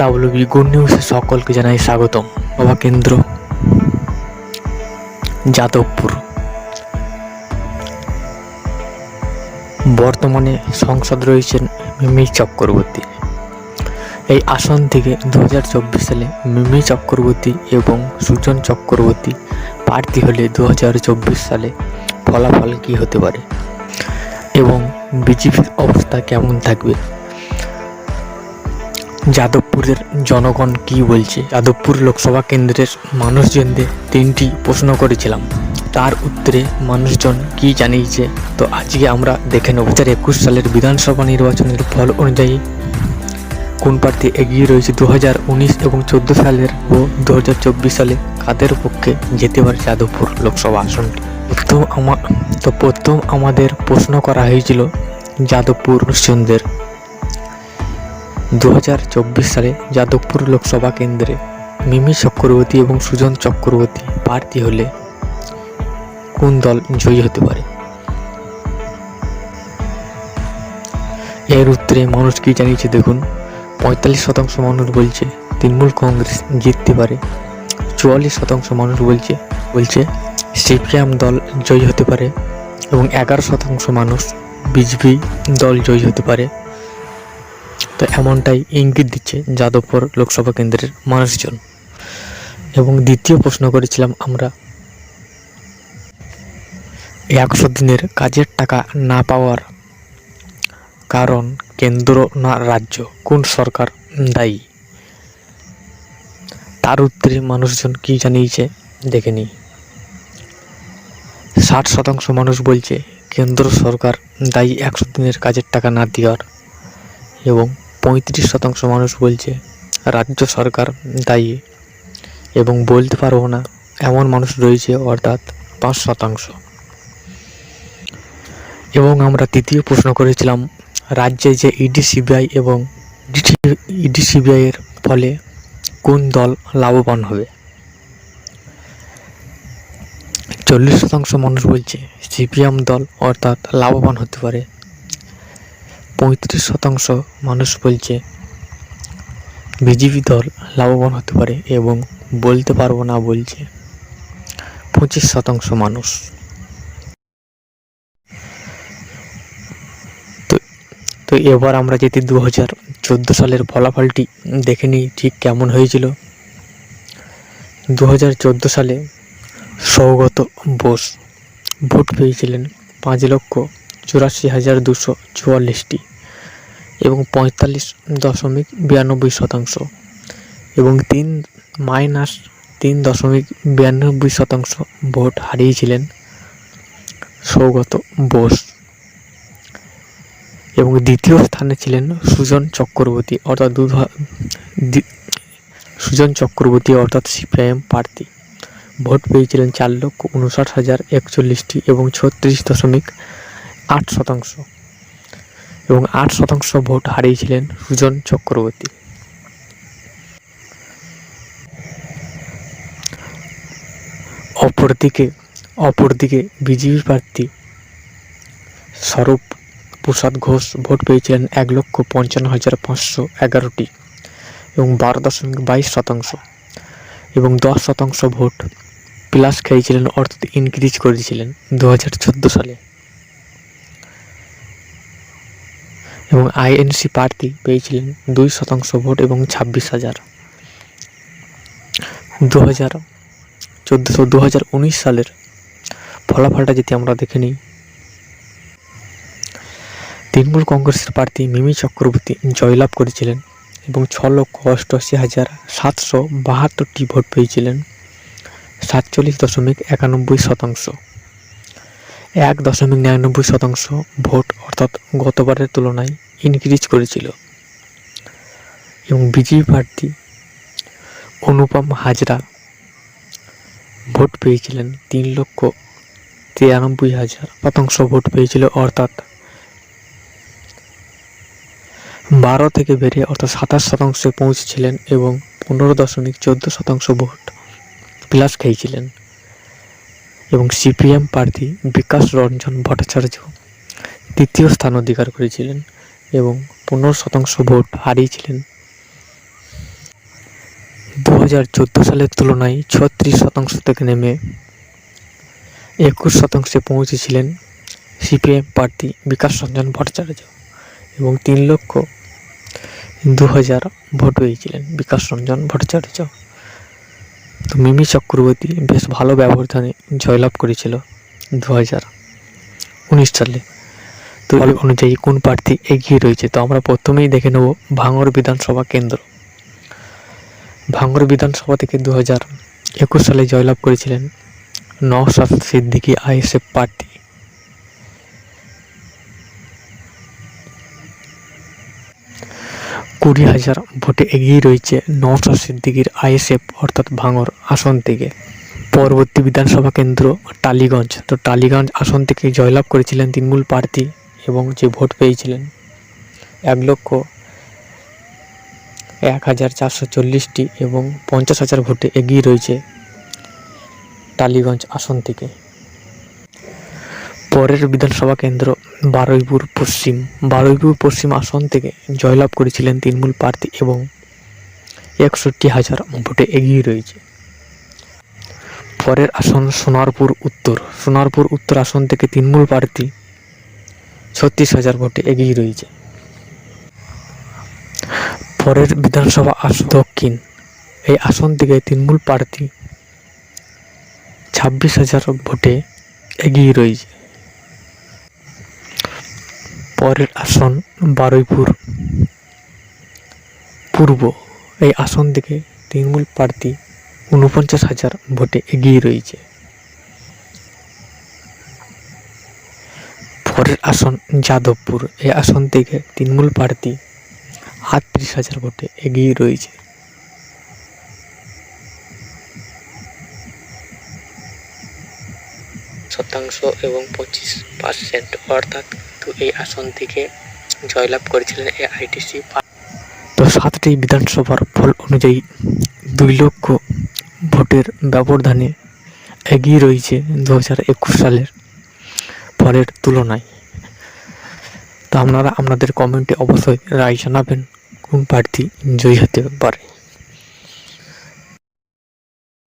WB good নিউজে সকলকে জানাই স্বাগতম। সভা কেন্দ্র যাদবপুর। বর্তমানে সংসদ রয়েছেন মিমি চক্রবর্তী। এই আসন থেকে 2024 সালে মিমি চক্রবর্তী এবং সুজন চক্রবর্তী প্রার্থী হলে 2024 সালে ফলাফল কী হতে পারে এবং বিজেপির অবস্থা কেমন থাকবে, যাদবপুরের জনগণ কি বলছে। যাদবপুর লোকসভা কেন্দ্রের মানুষজনদের 3টি প্রশ্ন করেছিলাম, তার উত্তরে মানুষজন কি জানিয়েছে। তো আজকে আমরা দেখে নেব 2021 সালের বিধানসভা নির্বাচনের ফল অনুযায়ী কোন প্রার্থী এগিয়ে রয়েছে 2019 এবং 14 সালের ও 2024 সালে কাদের পক্ষে যেতে পারে যাদবপুর লোকসভা আসনটি। প্রথম আমাদের প্রশ্ন করা হয়েছিল যাদবপুর মানুষজনদের 2024 সালে যাদবপুর লোকসভা কেন্দ্রে মিমি চক্রবর্তী এবং সুজন চক্রবর্তী প্রার্থী হলে কোন দল জয়ী হতে পারে। এর উত্তরে মানুষ কি জানিয়েছে দেখুন। 45% মানুষ বলছে তৃণমূল কংগ্রেস জিততে পারে। 44% মানুষ বলছে সিপিএম দল জয়ী হতে পারে এবং 11% মানুষ বিজেপি দল জয়ী হতে পারে। তো এমনটাই ইঙ্গিত দিচ্ছে যাদবপুর লোকসভা কেন্দ্রের মানুষজন। এবং দ্বিতীয় প্রশ্ন করেছিলাম আমরা 100 দিনের কাজের টাকা না পাওয়ার কারণ কেন্দ্র না রাজ্য, কোন সরকার দায়ী। তার উত্তরে মানুষজন কি জানিয়েছে দেখে নিই। 60% মানুষ বলছে কেন্দ্র সরকার দায়ী 100 দিনের কাজের টাকা না দেওয়ার এবং 35% মানুষ বলছে রাজ্য সরকার দায়ী এবং বলতে পারবো না এমন মানুষ রয়েছে, অর্থাৎ 5%। এবং আমরা তৃতীয় প্রশ্ন করেছিলাম রাজ্যে যে ইডি সিবিআই এবং সিবিআইয়ের ফলে কোন দল লাভবান হবে। 40% মানুষ বলছে সিপিএম দল অর্থাৎ লাভবান হতে পারে। 35% মানুষ বলছে বিজেপি দল লাভবান হতে পারে এবং বলতে পারবো না বলছে 25% মানুষ। তো এবার আমরা যদি 2014 সালের ফলাফলটি দেখে নিই ঠিক কেমন হয়েছিল। 2014 সালে সৌগত বোস ভোট পেয়েছিলেন 5,84,244টি এবং 45.92% এবং 3-3.92% ভোট হারিয়েছিলেন সৌগত বোস। এবং দ্বিতীয় স্থানে ছিলেন সুজন চক্রবর্তী অর্থাৎ সিপিআইএম প্রার্থী। ভোট পেয়েছিলেন 4,59,041টি এবং 36.8% এবং 8% ভোট হারিয়েছিলেন সুজন চক্রবর্তী। অপরদিকে বিজেপি প্রার্থী স্বরূপ প্রসাদ ঘোষ ভোট পেয়েছিলেন 1,55,511টি এবং 12.22% এবং 10% ভোট প্লাস খেয়েছিলেন, অর্থাৎ ইনক্রিজ করেছিলেন 2014 সালে। এবং আইএনসি প্রার্থী পেয়েছিলেন 2% ভোট এবং 26,000। 2019 সালের ফলাফলটা যদি আমরা দেখে নিই, তৃণমূল কংগ্রেসের প্রার্থী মিমি চক্রবর্তী জয়লাভ করেছিলেন এবং 6,88,772টি ভোট পেয়েছিলেন, 47.91%। 1.99% ভোট অর্থাৎ গতবারের তুলনায় ইনক্রিজ করেছিল। এবং বিজেপি প্রার্থী অনুপম হাজরা ভোট পেয়েছিলেন 3,93,000 ভোট পেয়েছিল, অর্থাৎ 12 থেকে বেড়ে অর্থাৎ 27% পৌঁছেছিলেন এবং 15.14% ভোট প্লাস খেয়েছিলেন। এবং সিপিএম প্রার্থী বিকাশ রঞ্জন ভট্টাচার্য তৃতীয় স্থান অধিকার করেছিলেন এবং 15% ভোট হারিয়েছিলেন। 2014 সালের তুলনায় 36% থেকে নেমে 21% পৌঁছেছিলেন সিপিএম প্রার্থী বিকাশ রঞ্জন ভট্টাচার্য এবং 3,02,000 ভোট পেয়েছিলেন বিকাশ রঞ্জন ভট্টাচার্য। তো মিমি চক্রবর্তী বেশ ভালো ব্যবধানে জয়লাভ করেছিল 2019 সালে। তো এই অনুযায়ী কোন প্রার্থী এগিয়ে রয়েছে, তো আমরা প্রথমেই দেখে নেব ভাঙড় বিধানসভা কেন্দ্র। ভাঙড় বিধানসভা থেকে 2021 সালে জয়লাভ করেছিলেন নওশাদ সিদ্দিকী আইএসএফ প্রার্থী। কুড়ি হাজার ভোটে এগিয়ে রয়েছে নওশাদ সিদ্দিকীর আইএসএফ অর্থাৎ ভাঙড় আসন থেকে। পরবর্তী বিধানসভা কেন্দ্র টালিগঞ্জ। তো টালিগঞ্জ আসন থেকে জয়লাভ করেছিলেন তৃণমূল প্রার্থী এবং যে ভোট পেয়েছিলেন 1,01,440টি এবং 50,000 ভোটে এগিয়ে রয়েছে টালিগঞ্জ আসন থেকে। পরের বিধানসভা কেন্দ্র বারুইপুর পশ্চিম। বারুইপুর পশ্চিম আসন থেকে জয়লাভ করেছিলেন তৃণমূল প্রার্থী এবং 61,000 ভোটে এগিয়ে রয়েছে। পরের আসন সোনারপুর উত্তর। সোনারপুর উত্তর আসন থেকে তৃণমূল প্রার্থী 36,000 ভোটে এগিয়ে রয়েছে। পরের বিধানসভা আসন দক্ষিণ। এই আসন থেকে তৃণমূল প্রার্থী 26,000 ভোটে এগিয়ে রয়েছে। পরের আসন বারুইপুর পূর্ব। এই আসন থেকে তৃণমূল প্রার্থী 49,000 ভোটে এগিয়ে রয়েছে। পরের আসন যাদবপুর। এই আসন থেকে তৃণমূল প্রার্থী 38,000 ভোটে এগিয়ে রয়েছে। শতাংশ এবং 25% অর্থাৎ এই আসন থেকে জয়লাভ করেছিলেন এআইটিসি। তো 7টি বিধানসভার ফল অনুযায়ী 2 লক্ষ ভোটের ব্যবধানে এগিয়ে রয়েছে 2021 সালের ফলের তুলনায়। তো আপনারা আপনাদের কমেন্টে অবশ্যই রায় জানাবেন কোন প্রার্থী জয়ী হতে পারে।